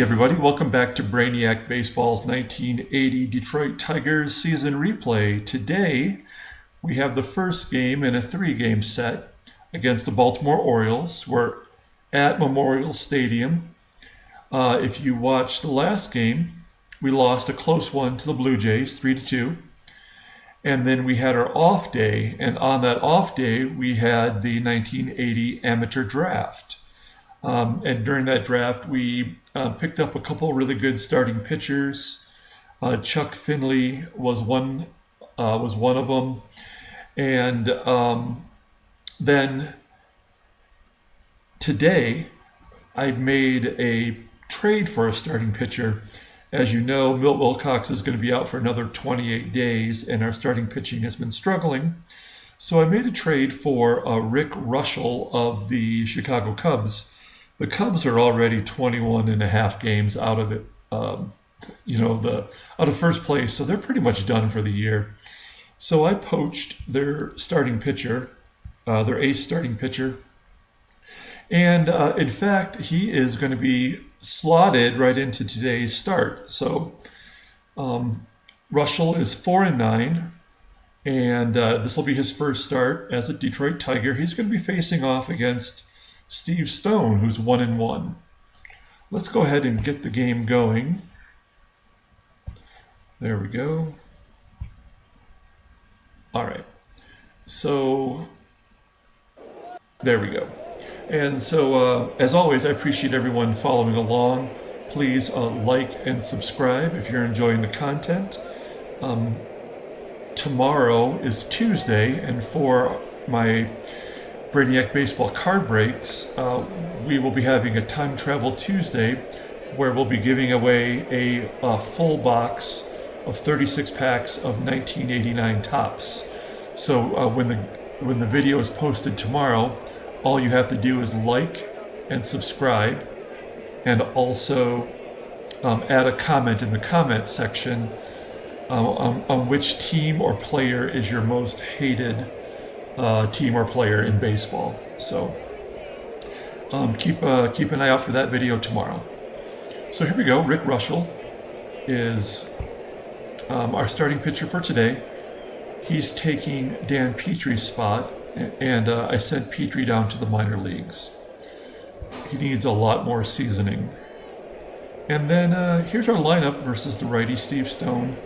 Hey everybody, welcome back to Brainiac Baseball's 1980 Detroit Tigers season replay. Today, we have the first game in a three-game set against the Baltimore Orioles. We're at Memorial Stadium. If you watched the last game, we lost a close one to the Blue Jays, 3-2. And then we had our off day, and on that off day, we had the 1980 amateur draft. And during that draft, we picked up a couple really good starting pitchers. Chuck Finley was one of them, and then today I made a trade for a starting pitcher. As you know, Milt Wilcox is going to be out for another 28 days, and our starting pitching has been struggling. So I made a trade for Rick Reuschel of the Chicago Cubs. The Cubs are already 21 and a half games out of it, out of first place, so they're pretty much done for the year. So I poached their starting pitcher, their ace starting pitcher, and in fact, he is going to be slotted right into today's start. So Reuschel is 4-9, and this will be his first start as a Detroit Tiger. He's going to be facing off against Steve Stone, who's 1-1. Let's go ahead and get the game going. There we go. All right. So there we go. And so, as always, I appreciate everyone following along. Please like and subscribe if you're enjoying the content. Tomorrow is Tuesday, and for my Brainiac Baseball card breaks, we will be having a Time Travel Tuesday where we'll be giving away a full box of 36 packs of 1989 Topps. So when the video is posted tomorrow, all you have to do is like and subscribe, and also add a comment in the comment section on which team or player is your most hated team or player in baseball. So keep an eye out for that video tomorrow. So here we go. Rick Reuschel is our starting pitcher for today. He's taking Dan Petrie's spot, and I sent Petrie down to the minor leagues. He needs a lot more seasoning. And then here's our lineup versus the righty Steve Stone.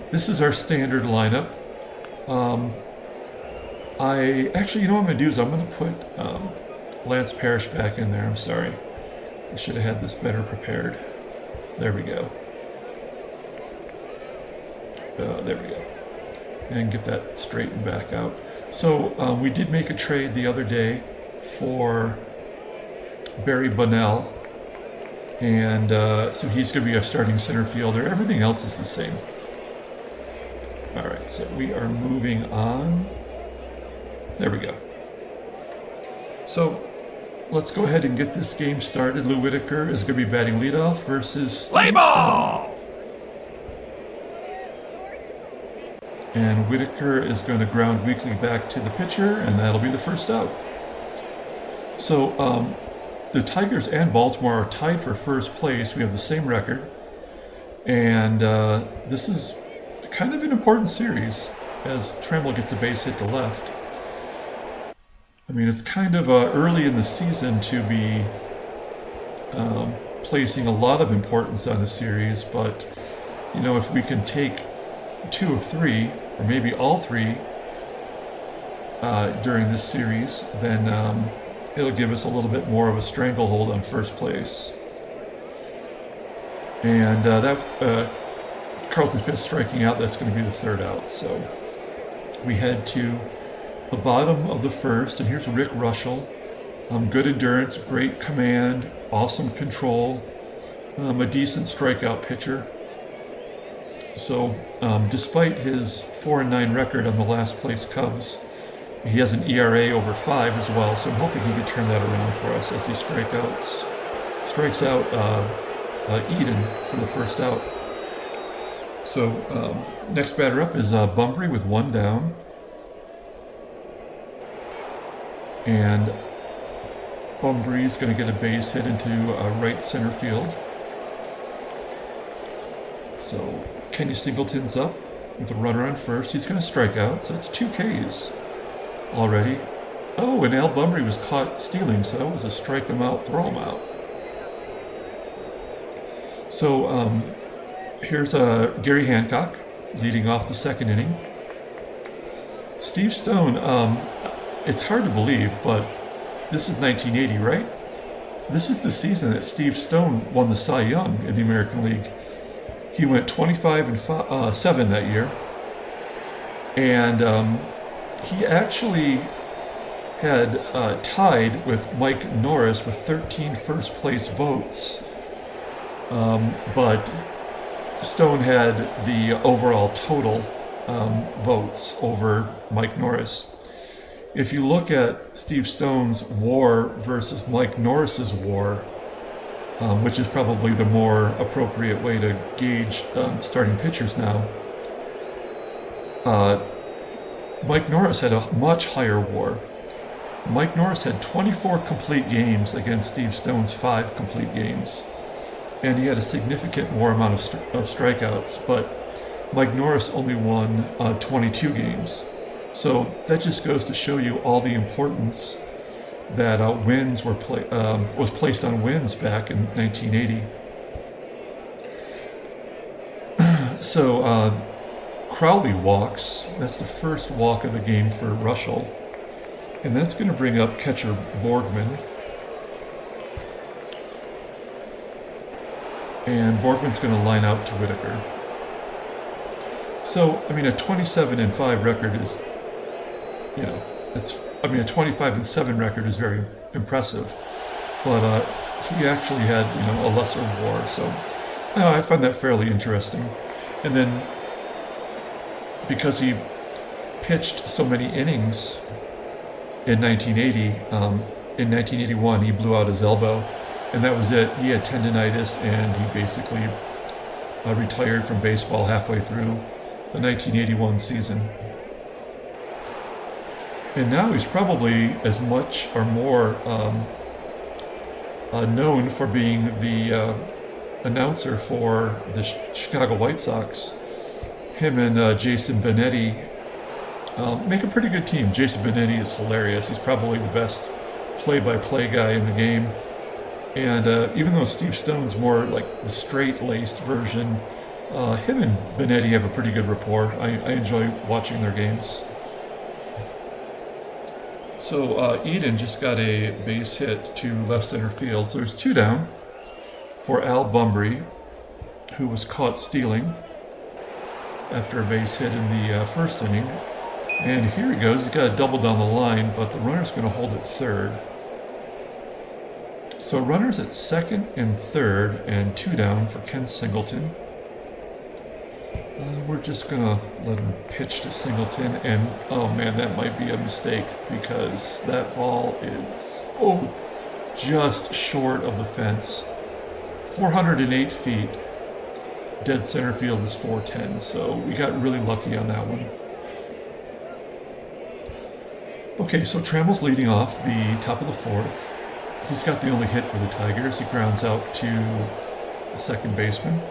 This is our standard lineup. What I'm going to do is I'm going to put Lance Parrish back in there. I'm sorry. I should have had this better prepared. There we go. There we go. And get that straightened back out. So we did make a trade the other day for Barry Bunnell. And so he's going to be our starting center fielder. Everything else is the same. All right, so we are moving on. There we go. So let's go ahead and get this game started. Lou Whitaker is going to be batting leadoff versus Steve Stone. And Whitaker is going to ground weakly back to the pitcher, and that'll be the first out. So the Tigers and Baltimore are tied for first place. We have the same record. And this is kind of an important series as Trammell gets a base hit to left. I mean, it's kind of early in the season to be placing a lot of importance on the series, but, if we can take 2 of 3, or maybe all 3 during this series, then it'll give us a little bit more of a stranglehold on first place. And Carlton Fisk striking out, that's going to be the third out. So we head to the bottom of the first, and here's Rick Reuschel. Good endurance, great command, awesome control, a decent strikeout pitcher. So despite his 4-9 record on the last place Cubs, he has an ERA over 5 as well, so I'm hoping he can turn that around for us as he strikes out Eden for the first out. So next batter up is Bumbry with 1 down. And Bumbry is going to get a base hit into right center field. So Kenny Singleton's up with a runner on first. He's going to strike out, so it's 2 Ks already. Oh, and Al Bunbury was caught stealing, so that was a strike him out, throw him out. So here's Gary Hancock leading off the second inning. Steve Stone, it's hard to believe, but this is 1980, right? This is the season that Steve Stone won the Cy Young in the American League. He went 25-7 that year, and he actually had tied with Mike Norris with 13 first place votes, but Stone had the overall total votes over Mike Norris. If you look at Steve Stone's WAR versus Mike Norris's WAR, which is probably the more appropriate way to gauge starting pitchers now, Mike Norris had a much higher WAR. Mike Norris had 24 complete games against Steve Stone's 5 complete games, and he had a significant more amount of strikeouts, but Mike Norris only won 22 games. So that just goes to show you all the importance that wins was placed on wins back in 1980. So Crowley walks. That's the first walk of the game for Reuschel. And that's going to bring up catcher Borgman. And Borgman's going to line out to Whitaker. So, I mean, a 27-5 record is, a 25-7 record is very impressive. But he actually had, a lesser WAR. So I find that fairly interesting. And then, because he pitched so many innings in 1980, in 1981 he blew out his elbow, and that was it. He had tendonitis, and he basically retired from baseball halfway through the 1981 season. And now he's probably as much or more known for being the announcer for the Chicago White Sox. Him and Jason Benetti make a pretty good team. Jason Benetti is hilarious. He's probably the best play-by-play guy in the game. And even though Steve Stone's more like the straight-laced version, him and Benetti have a pretty good rapport. I enjoy watching their games. So Eden just got a base hit to left center field. So there's 2 down for Al Bunbury, who was caught stealing after a base hit in the first inning. And here he goes. He's got a double down the line, but the runner's going to hold at third. So runners at second and third, and 2 down for Ken Singleton. We're just going to let him pitch to Singleton, and oh man, that might be a mistake because that ball is just short of the fence. 408 feet. Dead center field is 410, so we got really lucky on that one. Okay, so Trammell's leading off the top of the 4th. He's got the only hit for the Tigers. He grounds out to the second baseman.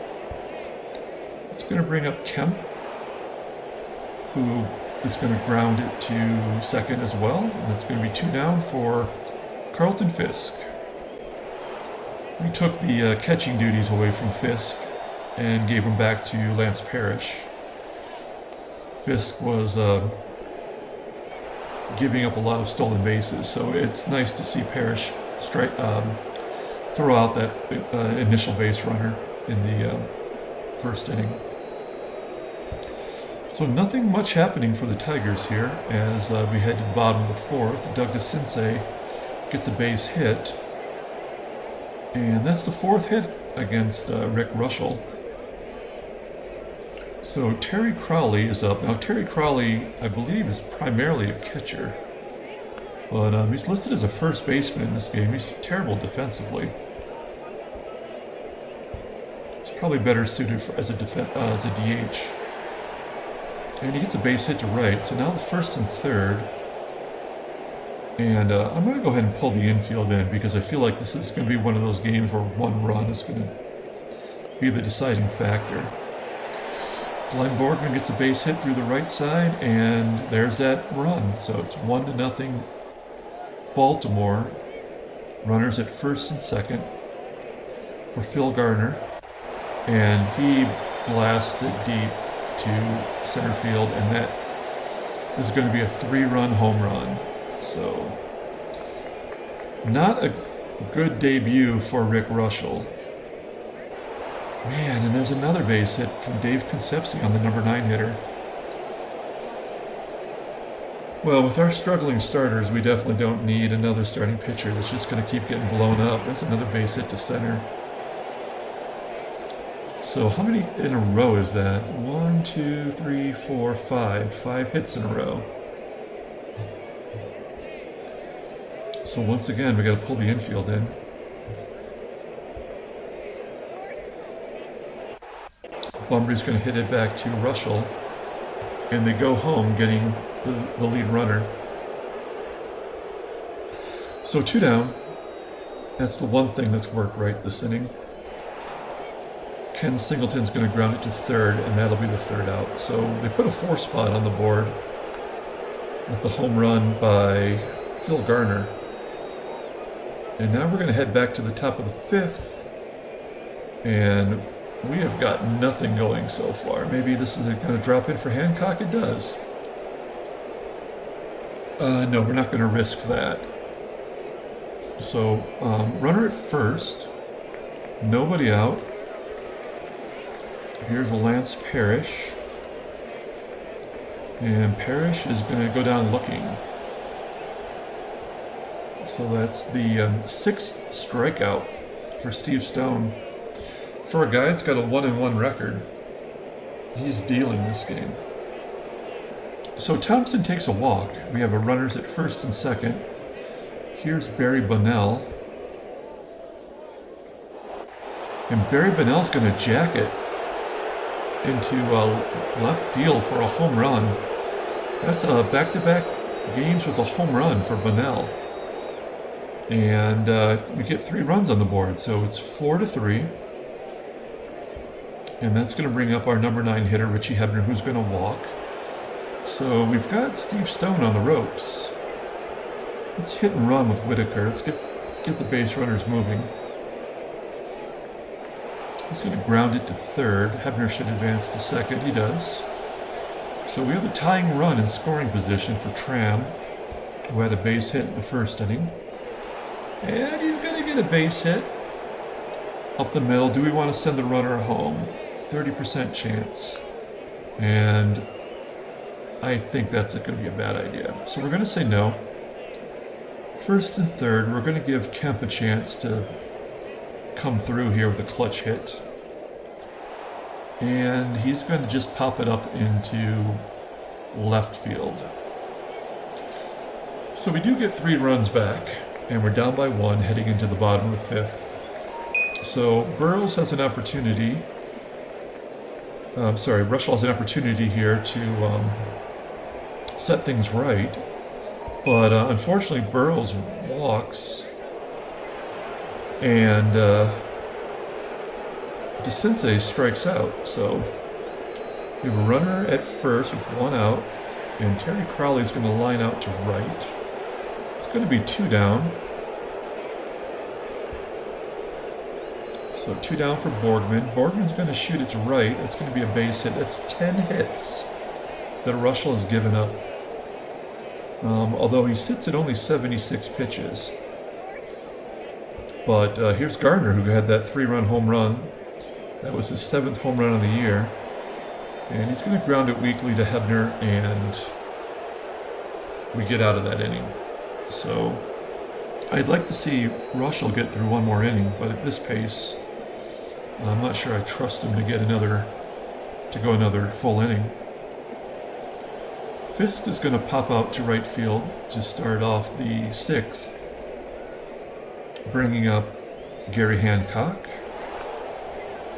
It's going to bring up Kemp, who is going to ground it to second as well. And it's going to be 2 down for Carlton Fisk. We took the catching duties away from Fisk and gave them back to Lance Parrish. Fisk was giving up a lot of stolen bases, so it's nice to see Parrish throw out that initial base runner in the first inning. So nothing much happening for the Tigers here as we head to the bottom of the 4th. Doug DeCinces gets a base hit, and that's the 4th hit against Rick Reuschel. So Terry Crowley is up. Now Terry Crowley, I believe, is primarily a catcher, but he's listed as a first baseman in this game. He's terrible defensively. He's probably better suited as a DH. And he gets a base hit to right, so now the 1st and 3rd. And I'm going to go ahead and pull the infield in because I feel like this is going to be one of those games where one run is going to be the deciding factor. Glenn Borgman gets a base hit through the right side, and there's that run. So it's 1-0 Baltimore. Runners at first and second for Phil Garner, and he blasts it deep to center field, and that is going to be a 3-run home run. So not a good debut for Rick Reuschel. Man, and there's another base hit from Dave Concepcion on the number 9 hitter. Well, with our struggling starters, we definitely don't need another starting pitcher that's just going to keep getting blown up. There's another base hit to center. So how many in a row is that? 1, 2, 3, 4, 5. 5 hits in a row. So once again, we got to pull the infield in. Bumby's going to hit it back to Reuschel, and they go home getting the lead runner. So 2 down. That's the one thing that's worked right this inning. Ken Singleton's going to ground it to third, and that'll be the 3rd out. So they put a 4 spot on the board with the home run by Phil Garner. And now we're going to head back to the top of the 5th, and we have got nothing going so far. Maybe this is going to drop in for Hancock. It does. No, we're not going to risk that. So, runner at first. Nobody out. Here's Lance Parrish. And Parrish is going to go down looking. So that's the 6th strikeout for Steve Stone. For a guy that's got a 1-1 record, he's dealing this game. So Thompson takes a walk. We have a runners at first and second. Here's Barry Bonnell. And Barry Bonnell's going to jack it into left field for a home run. That's back-to-back games with a home run for Bonnell. And we get 3 runs on the board, so it's 4-3. And that's going to bring up our number 9 hitter, Richie Hebner, who's going to walk. So we've got Steve Stone on the ropes. Let's hit and run with Whitaker. Let's get the base runners moving. He's going to ground it to third. Hebner should advance to second. He does. So we have a tying run in scoring position for Tram, who had a base hit in the first inning. And he's going to get a base hit up the middle. Do we want to send the runner home? 30% chance. And I think that's going to be a bad idea. So we're going to say no. First and third, we're going to give Kemp a chance to come through here with a clutch hit. And he's going to just pop it up into left field. So we do get 3 runs back, and we're down by 1 heading into the bottom of the 5th. So Burrows has an opportunity. Reuschel has an opportunity here to set things right, but unfortunately Burrows walks, and DeCinces strikes out. So we have a runner at first with 1 out, and Terry Crowley's going to line out to right. It's going to be 2 down. So 2 down for Borgman. Borgman's going to shoot it to right. It's going to be a base hit. That's 10 hits that Reuschel has given up. Although he sits at only 76 pitches. But here's Gardner, who had that 3-run home run. That was his 7th home run of the year. And he's going to ground it weakly to Hebner, and we get out of that inning. So I'd like to see Reuschel get through 1 more inning, but at this pace, I'm not sure I trust him to go another full inning. Fisk is going to pop out to right field to start off the 6th, bringing up Gary Hancock.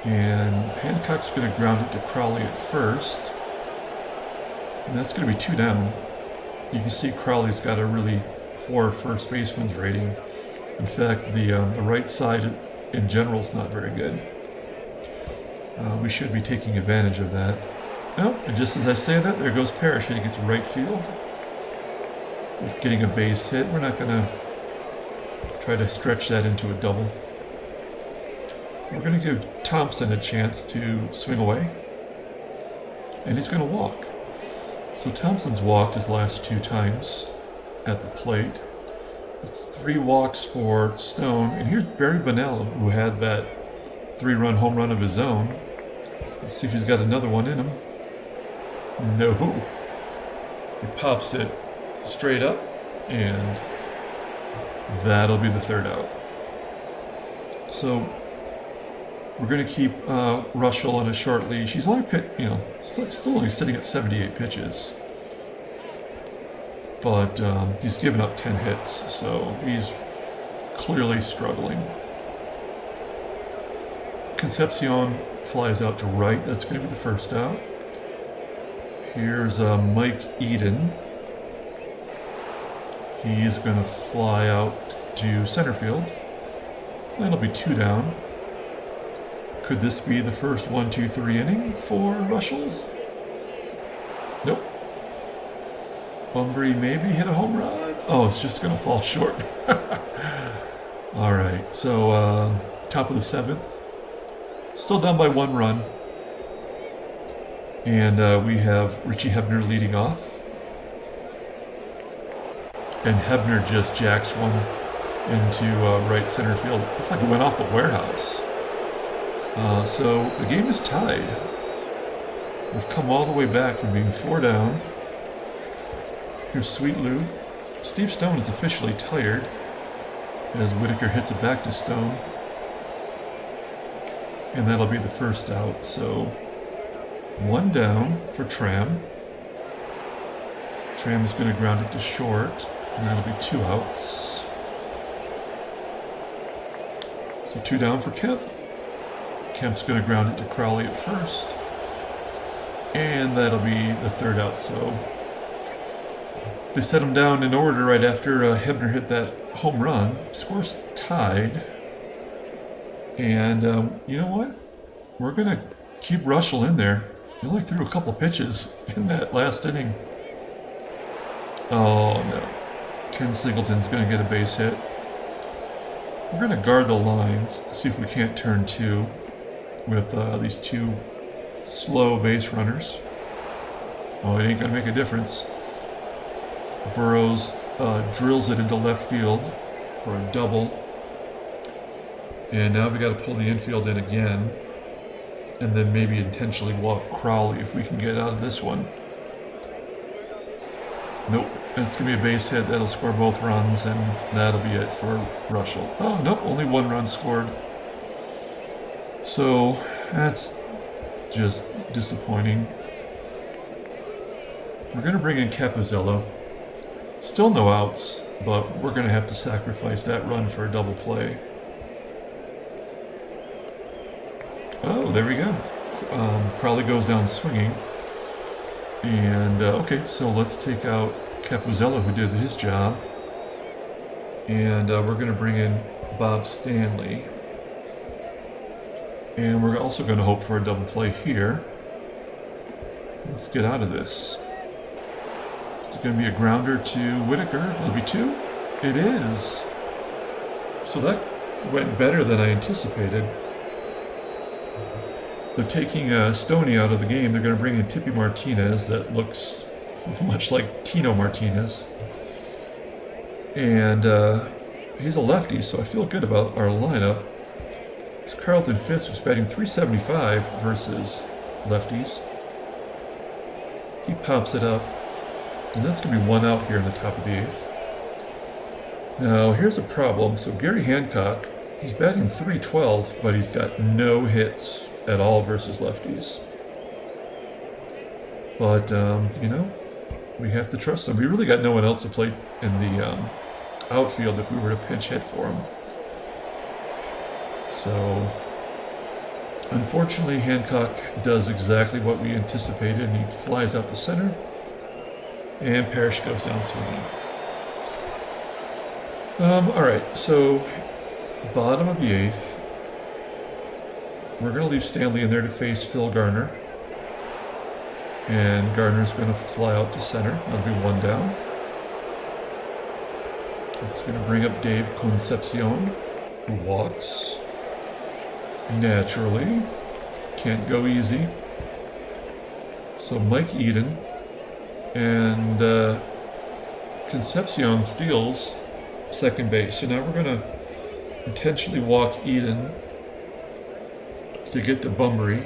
And Hancock's going to ground it to Crowley at first. And that's going to be 2 down. You can see Crowley's got a really poor first baseman's rating. In fact, the right side in general is not very good. We should be taking advantage of that. Oh, and just as I say that, there goes Parrish hitting it to right field. With getting a base hit, we're not going to try to stretch that into a double. We're going to give Thompson a chance to swing away. And he's going to walk. So Thompson's walked his last 2 times at the plate. It's 3 walks for Stone. And here's Barry Bonello, who had that 3-run home run of his own. Let's see if he's got another one in him. No. He pops it straight up, and that'll be the 3rd out. So we're going to keep Reuschel on a short leash. He's only still only sitting at 78 pitches. But he's given up 10 hits, so he's clearly struggling. Concepcion flies out to right. That's going to be the 1st out. Here's Mike Eden. He is going to fly out to center field. That'll be 2 down. Could this be the first 1-2-3 inning for Reuschel? Nope. Bumbry maybe hit a home run. Oh, it's just going to fall short. All right, so top of the 7th. Still down by 1 run. And we have Richie Hebner leading off. And Hebner just jacks one into right center field. It's like it went off the warehouse. So the game is tied. We've come all the way back from being 4 down. Here's Sweet Lou. Steve Stone is officially tired as Whitaker hits it back to Stone. And that'll be the 1st out. So 1 down for Tram. Tram is going to ground it to short, and that'll be 2 outs. So 2 down for Kemp. Kemp's going to ground it to Crowley at 1st. And that'll be the 3rd out. So they set him down in order right after Hebner hit that home run. Score's tied. And you know what? We're going to keep Reuschel in there. He only threw a couple pitches in that last inning. Oh, no. Ken Singleton's going to get a base hit. We're going to guard the lines, see if we can't turn 2 with these 2 slow base runners. Oh, it ain't going to make a difference. Burrows drills it into left field for a double. And now we got to pull the infield in again. And then maybe intentionally walk Crowley if we can get out of this one. Nope. It's going to be a base hit. That'll score both runs, and that'll be it for Reuschel. Oh, nope. Only 1 run scored. So that's just disappointing. We're going to bring in Capizzello. Still no outs, but we're going to have to sacrifice that run for a double play. Oh, there we go. Crowley goes down swinging. And, okay, so let's take out Capuzzello, who did his job. And we're going to bring in Bob Stanley. And we're also going to hope for a double play here. Let's get out of this. It's going to be a grounder to Whitaker. It'll be 2. It is. So that went better than I anticipated. They're taking Stoney out of the game. They're going to bring in Tippy Martinez. That looks much like Tino Martinez. And he's a lefty, so I feel good about our lineup. It's Carlton Fisk, who's batting .375 versus lefties. He pops it up. And that's going to be 1 out here in the top of the 8th. Now, here's a problem. So Gary Hancock, he's batting .312, but he's got no hits at all versus lefties. But, you know, we have to trust him. We really got no one else to play in the outfield if we were to pinch hit for him. So, unfortunately, Hancock does exactly what we anticipated, and he flies out the center, and Parrish goes down swinging. All right, so bottom of the 8th. We're going to leave Stanley in there to face Phil Garner. And Gardner's going to fly out to center. That'll be one down. It's going to bring up Dave Concepcion, who walks naturally. Can't go easy. So Mike Eden and Concepcion steals second base. So now we're going to intentionally walk Eden to get to Bunbury.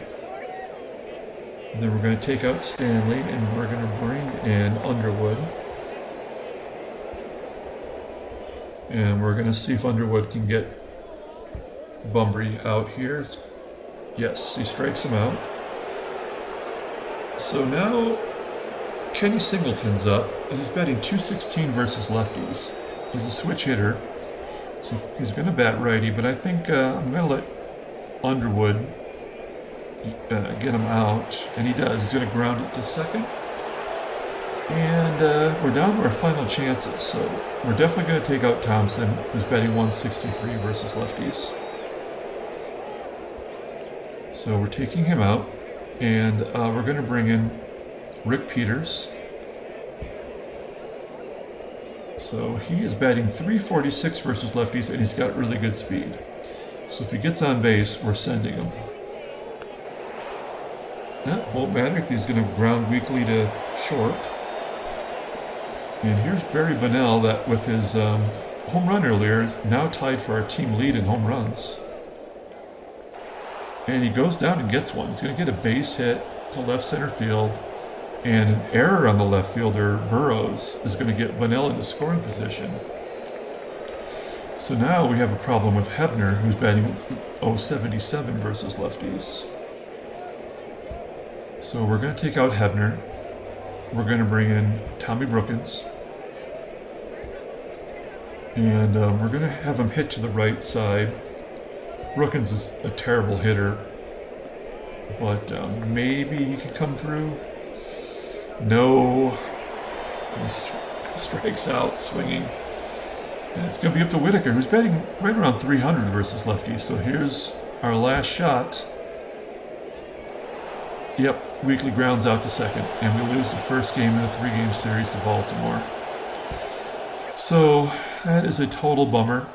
And then we're going to take out Stanley and we're going to bring in Underwood. And we're going to see if Underwood can get Bunbury out here. Yes, he strikes him out. So now Kenny Singleton's up, and he's batting .216 versus lefties. He's a switch hitter, so he's going to bat righty, but I think I'm going to let Underwood get him out, and he does. He's going to ground it to second. And we're down to our final chances, so we're definitely going to take out Thompson, who's batting .163 versus lefties. So we're taking him out, and we're going to bring in Rick Peters. So he is batting .346 versus lefties, and he's got really good speed. So if he gets on base, we're sending him. That won't matter. He's going to ground weakly to short. And here's Barry Bonnell, that with his home run earlier, is now tied for our team lead in home runs. And he goes down and gets one. He's going to get a base hit to left center field. And an error on the left fielder, Burrows, is going to get Bonnell into scoring position. So now we have a problem with Hebner, who's batting .077 versus lefties. So we're going to take out Hebner. We're going to bring in Tommy Brookins. And we're going to have him hit to the right side. Brookins is a terrible hitter, but maybe he can come through. No. He strikes out swinging. And it's going to be up to Whitaker, who's batting right around .300 versus lefties. So here's our last shot. Yep, Weekly grounds out to second, and we lose the first game in a 3-game series to Baltimore. So that is a total bummer.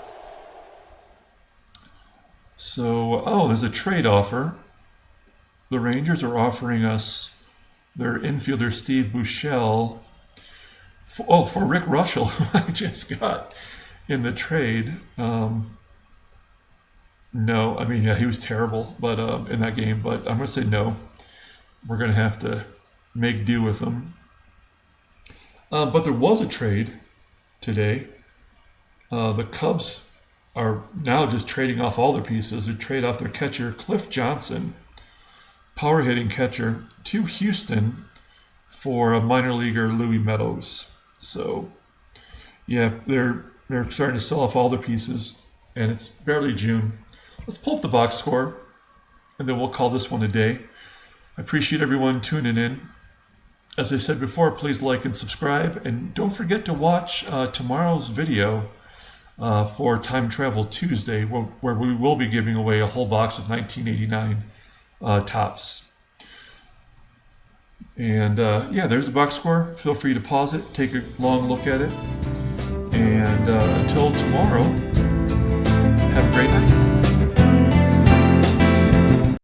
So, there's a trade offer. The Rangers are offering us their infielder Steve Buechele for Rick Reuschel, who I just got in the trade. No, I mean, yeah, he was terrible, but in that game. But I'm going to say no. We're going to have to make do with him. But there was a trade today. The Cubs are now just trading off all their pieces. They trade off their catcher, Cliff Johnson, power hitting catcher, to Houston for a minor leaguer, Louis Meadows. So, yeah, they're starting to sell off all their pieces, and it's barely June. Let's pull up the box score, and then we'll call this one a day. I appreciate everyone tuning in. As I said before, please like and subscribe, and don't forget to watch tomorrow's video for Time Travel Tuesday, where we will be giving away a whole box of 1989 tops. And there's the box score. Feel free to pause it, take a long look at it, and until tomorrow, have a great night.